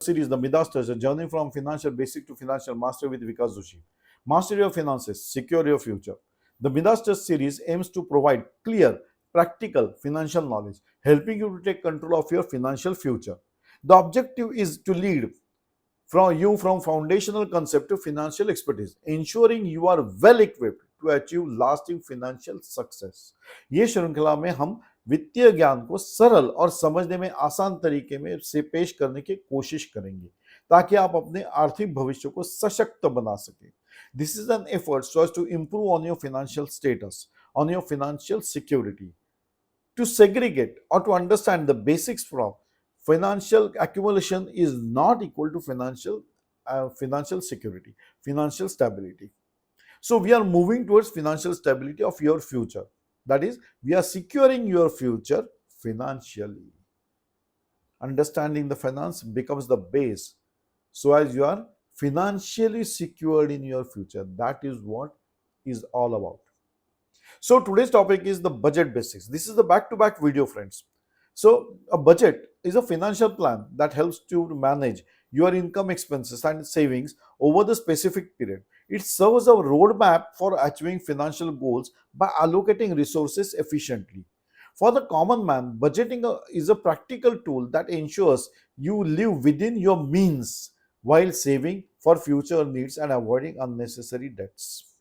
series, The Midasters, a journey from financial basic to financial mastery with Vikas Joshi. Master your finances, secure your future. The Midasters series aims to provide clear, practical financial knowledge, helping you to take control of your financial future. The objective is to lead from foundational concept to financial expertise, ensuring you are well equipped to achieve lasting financial success. ये श्रृंखला में हम वित्तीय ज्ञान को सरल और समझने में आसान तरीके में से पेश करने की कोशिश करेंगे ताकि आप अपने आर्थिक भविष्य को सशक्त बना सकें. This is an effort so as to improve on your financial status, on your financial security, to segregate or to understand the basics from financial accumulation is not equal to financial security, financial stability. So we are moving towards financial stability of your future. That is, we are securing your future financially. Understanding the finance becomes the base so as you are financially secured in your future. That is what is all about. So today's topic is the budget basics. This is the back-to-back video, friends. So a budget is a financial plan that helps you to manage your income, expenses and savings over the specific period. It serves a roadmap for achieving financial goals by allocating resources efficiently. For the common man, budgeting is a practical tool that ensures you live within your means while saving for future needs and avoiding unnecessary debts.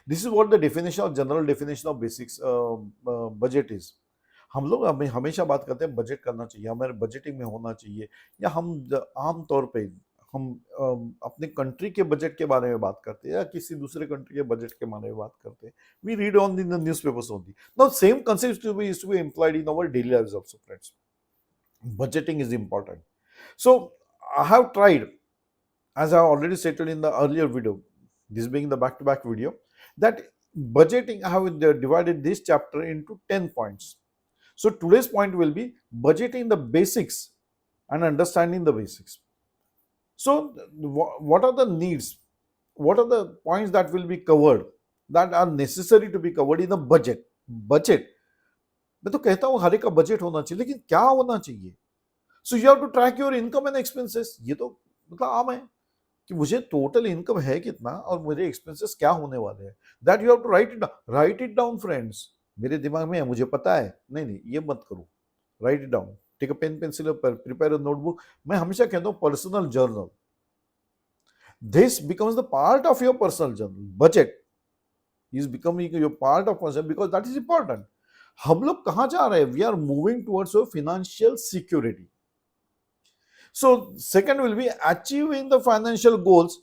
This is what the definition of general definition of basics budget is. हम लोग हमेशा बात करते हैं budget करना चाहिए, हमारे budgeting में होना चाहिए, या हम आम तौर पे हम अपने कंट्री के बजट के बारे में बात करते हैं या किसी दूसरे कंट्री के बजट के बारे में बात करते हैं. We read on in the newspapers only. Now same concept used to be employed in our daily lives also, friends. Budgeting is important. So I have tried, as I already stated in the earlier video, this being the back-to-back video, that budgeting, I have divided this chapter into 10 points. So today's point will be budgeting the basics and understanding the basics. So what are the needs? What are the points that will be covered that are necessary to be covered in a budget? Budget. मैं तो कहता हूँ हर एक का budget होना चाहिए, लेकिन क्या होना चाहिए? So you have to track your income and expenses. ये तो मतलब आम है कि मुझे टोटल इनकम है कितना और मुझे एक्सपेंसेस क्या होने वाले हैं. That you have to write it down friends. मेरे दिमाग में है, मुझे पता है. नहीं, ये मत करो. Write it down. Take a pen pencil, prepare a notebook. मैं हमेशा कहता हूँ personal journal. This becomes the part of your personal journal. Budget is becoming your part of personal because that is important. हम लोग कहाँ जा रहे हैं? We are moving towards your financial security. So second will be achieving the financial goals.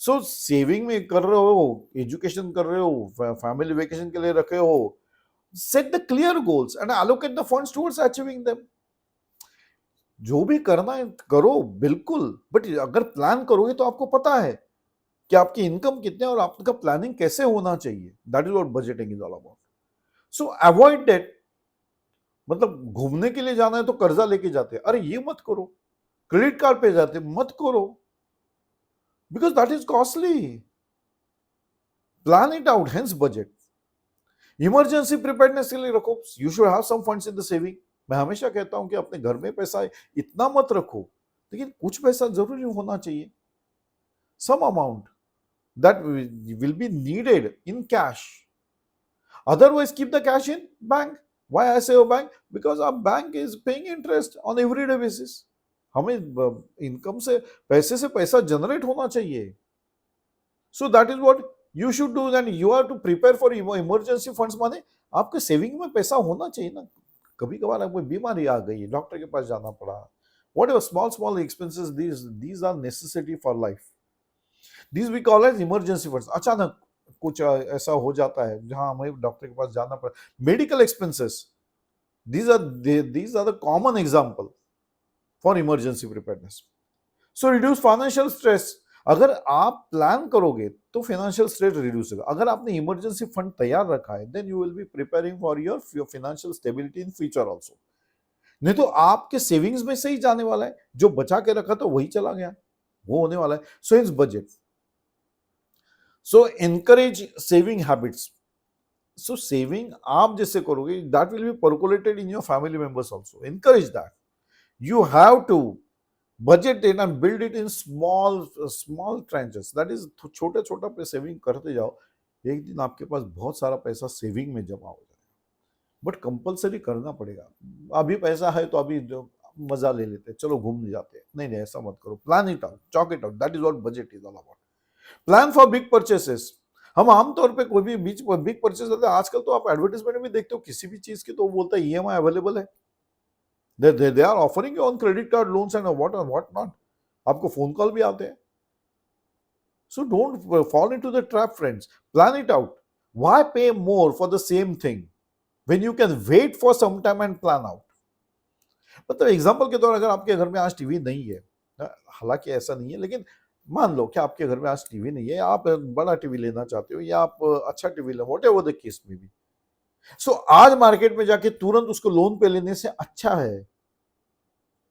So saving में कर रहे हो, education कर रहे हो, family vacation के लिए रखे हो, set the clear goals and allocate the funds towards achieving them. जो भी करना है करो बिल्कुल, बट अगर प्लान करोगे तो आपको पता है कि आपकी इनकम कितने और आपका प्लानिंग कैसे होना चाहिए. That is what budgeting is all about. So avoid debt. मतलब घूमने के लिए जाना है तो कर्जा लेके जाते हैं. अरे ये मत करो. क्रेडिट कार्ड पे जाते मत करो, because that is costly. Plan it out, hence budget. Emergency preparedness के लिए रखो. You should have some funds in the saving. मैं हमेशा कहता हूं कि अपने घर में पैसा इतना मत रखो, लेकिन कुछ पैसा जरूर होना चाहिए. Some amount that will be needed in cash. Otherwise keep the cash in bank. Why I say bank? Because our bank is paying interest on everyday basis. हमें इनकम से पैसा जनरेट होना चाहिए. So that is what you should do. And you are to prepare for emergency funds. माने आपके saving में पैसा होना चाहिए ना. कभी कभार आपको बीमारी आ गई, डॉक्टर के पास जाना पड़ा. Whatever small expenses, these are necessity for life. These we call as emergency funds. अचानक कुछ ऐसा हो जाता है जहां हमें डॉक्टर के पास जाना पड़ा. Medical expenses, these are the common example for emergency preparedness. So reduce financial stress. अगर आप प्लान करोगे तो फाइनेंशियल स्ट्रेस रिड्यूस होगा. अगर आपने इमरजेंसी फंड तैयार रखा है, then you will be preparing for your financial stability in future also. नहीं तो आपके सेविंग्स में से ही जाने वाला है. जो बचा के रखा तो वही चला गया, वो होने वाला है. So it's budget. So encourage saving habits. So saving आप जैसे करोगे, that will be percolated in your family members also. Encourage that. You have to budget it and build it in small tranches, that is छोटे छोटा पे saving करते जाओ, एक दिन आपके पास बहुत सारा पैसा सेविंग में जमा हो जाए, बट कंपलसरी करना पड़ेगा। अभी पैसा है तो अभी जो मजा ले लेते हैं, चलो घूमने जाते हैं, नहीं नहीं ऐसा मत करो, plan it out, chalk it out, that is what budget is all about. Plan for big purchases. हम आमतौर पे कोई भी बिग परचेस होता है, आजकल तो आप एडवर्टाइजमेंट में देखते हो किसी भी चीज की, तो वो बोलता है ईएमआई अवेलेबल है, they are offering you on credit card loans and what not, आपको फोन कॉल भी आते हैं। So don't fall into the trap friends, plan it out. Why pay more for the same thing when you can wait for some time and plan out. मतलब example के तौर, अगर आपके घर में आज टीवी नहीं है, हालांकि ऐसा नहीं है, लेकिन मान लो कि आपके घर में आज टीवी नहीं है, आप बड़ा टीवी लेना चाहते हो या आप अच्छा टीवी ले, व्हाटएवर द केस में भी, सो आज मार्केट में जाके तुरंत उसको लोन पे लेने से अच्छा है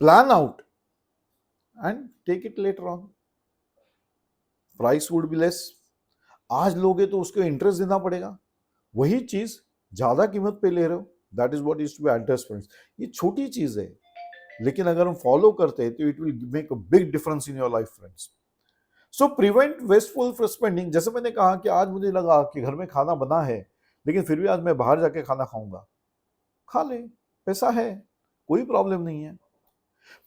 plan out and take it later on, price would be less. आज लोगे तो उसको इंटरेस्ट देना पड़ेगा, वही चीज ज्यादा कीमत पे ले रहे हो, that is what is to be address friends. ये छोटी चीज है, लेकिन अगर हम फॉलो करते हैं तो it will make a big difference in your life friends. So prevent wasteful spending. जैसे मैंने कहा कि आज मुझे लगा कि घर में खाना बना है, लेकिन फिर भी आज मैं बाहर जाके खाना खाऊंगा, खा ले, पैसा है, कोई प्रॉब्लम नहीं है।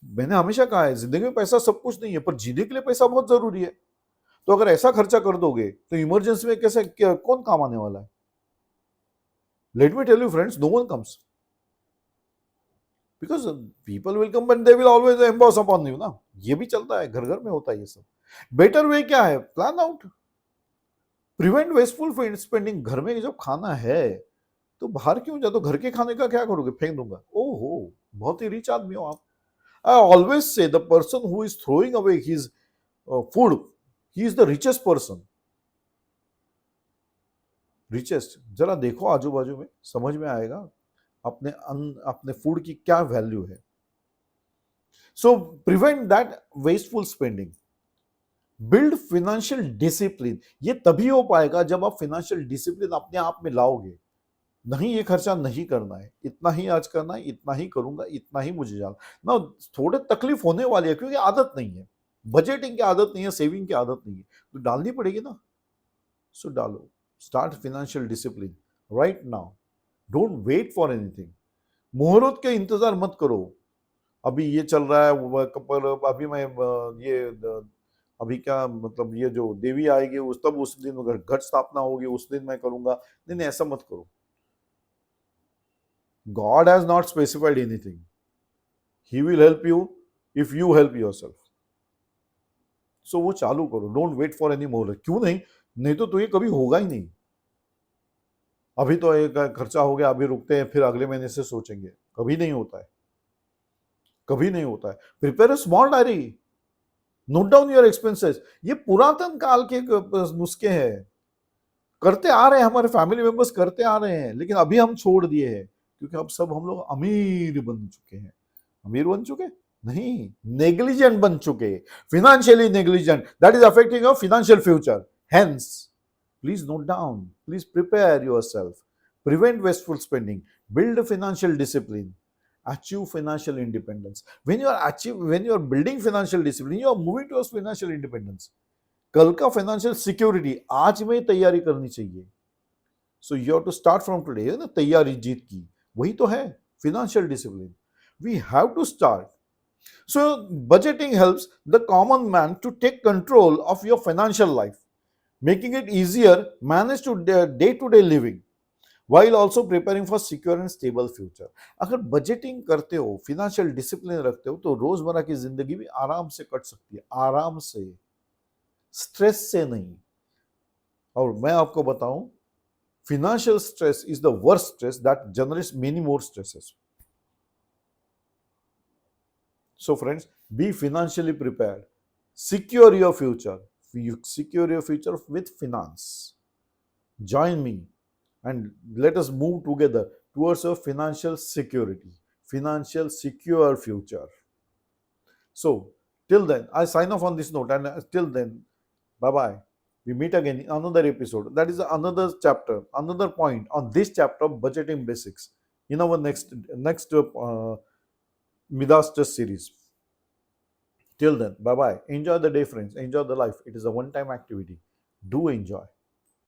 मैंने हमेशा कहा है जिंदगी में पैसा सब कुछ नहीं है, पर जीने के लिए पैसा बहुत जरूरी है। तो अगर ऐसा खर्चा कर दोगे तो इमरजेंसी में कैसे कौन काम आने वाला है? Let me tell you friends, no one comes, because people will come but they will always emboss upon you ना, ये भी चलता है, घर घर में होता है ये सब। बेटर वे क्या है? Plan out, prevent wasteful spending. घर में जब खाना है तो बाहर क्यों जा, तो घर के खाने का क्या करोगे? फेंक दूंगा। ओहो, बहुत ही रिच आदमी हो आप। I always say the person who is throwing away his food, he is the richest person. Richest, जरा देखो आजू बाजू में, समझ में आएगा अपने अपने फूड की क्या वैल्यू है। So prevent that wasteful spending, build financial discipline. ये तभी हो पाएगा जब आप फाइनेंशियल डिसिप्लिन अपने आप में लाओगे। नहीं, ये खर्चा नहीं करना है, इतना ही आज करना है, इतना ही करूंगा, इतना ही मुझे जाना ना। थोड़े तकलीफ होने वाली है क्योंकि आदत नहीं है, बजटिंग की आदत नहीं है, सेविंग की आदत नहीं है, तो डालनी पड़ेगी ना। सो डालो, start financial discipline right now, don't wait for anything. मुहूर्त के इंतजार मत करो, अभी ये चल रहा है पर अभी मैं ये अभी क्या मतलब, ये जो देवी आएगी उस दिन घट स्थापना होगी उस दिन मैं करूंगा, नहीं नहीं ऐसा मत करो। God has not specified anything. He will help you if you help yourself. So वो चालू करो, don't wait for any more. क्यों नहीं? नहीं तो ये कभी होगा ही नहीं। अभी तो एक खर्चा हो गया, अभी रुकते हैं, फिर अगले महीने से सोचेंगे, कभी नहीं होता है, कभी नहीं होता है। Prepare a small diary, note down your expenses. ये पुरातन काल के नुस्खे हैं, करते आ रहे हैं, हमारे फैमिली मेंबर्स करते आ रहे हैं, लेकिन अभी हम छोड़ दिए हैं क्योंकि अब सब हम लोग अमीर बन चुके हैं। अमीर बन चुके नहीं, नेग्लिजेंट बन चुके, financially negligent, that is affecting your financial future. Hence please note down, please prepare yourself, prevent wasteful spending, build a financial discipline, achieve financial independence. When you are building financial discipline, you are moving towards financial independence. कल का financial security आज में तैयारी करनी चाहिए। So you have to start from today, ना तैयारी जीत की, वही तो है financial discipline. We have to start. So budgeting helps the common man to take control of your financial life, making it easier manage to day living while also preparing for secure and stable future. अगर budgeting करते हो, financial discipline रखते हो, तो रोजमर्रा की जिंदगी भी आराम से कट सकती है, आराम से, स्ट्रेस से नहीं। और मैं आपको बताऊं, financial stress is the worst stress that generates many more stresses. So friends, be financially prepared, secure your future. You secure your future with finance. Join me and let us move together towards a financial security, financial secure future. So till then, I sign off on this note, and till then, bye bye. We meet again in another episode. That is another chapter, another point on this chapter of budgeting basics in our next Midas Test series. Till then, bye bye. Enjoy the day, friends. Enjoy the life. It is a one time activity. Do enjoy.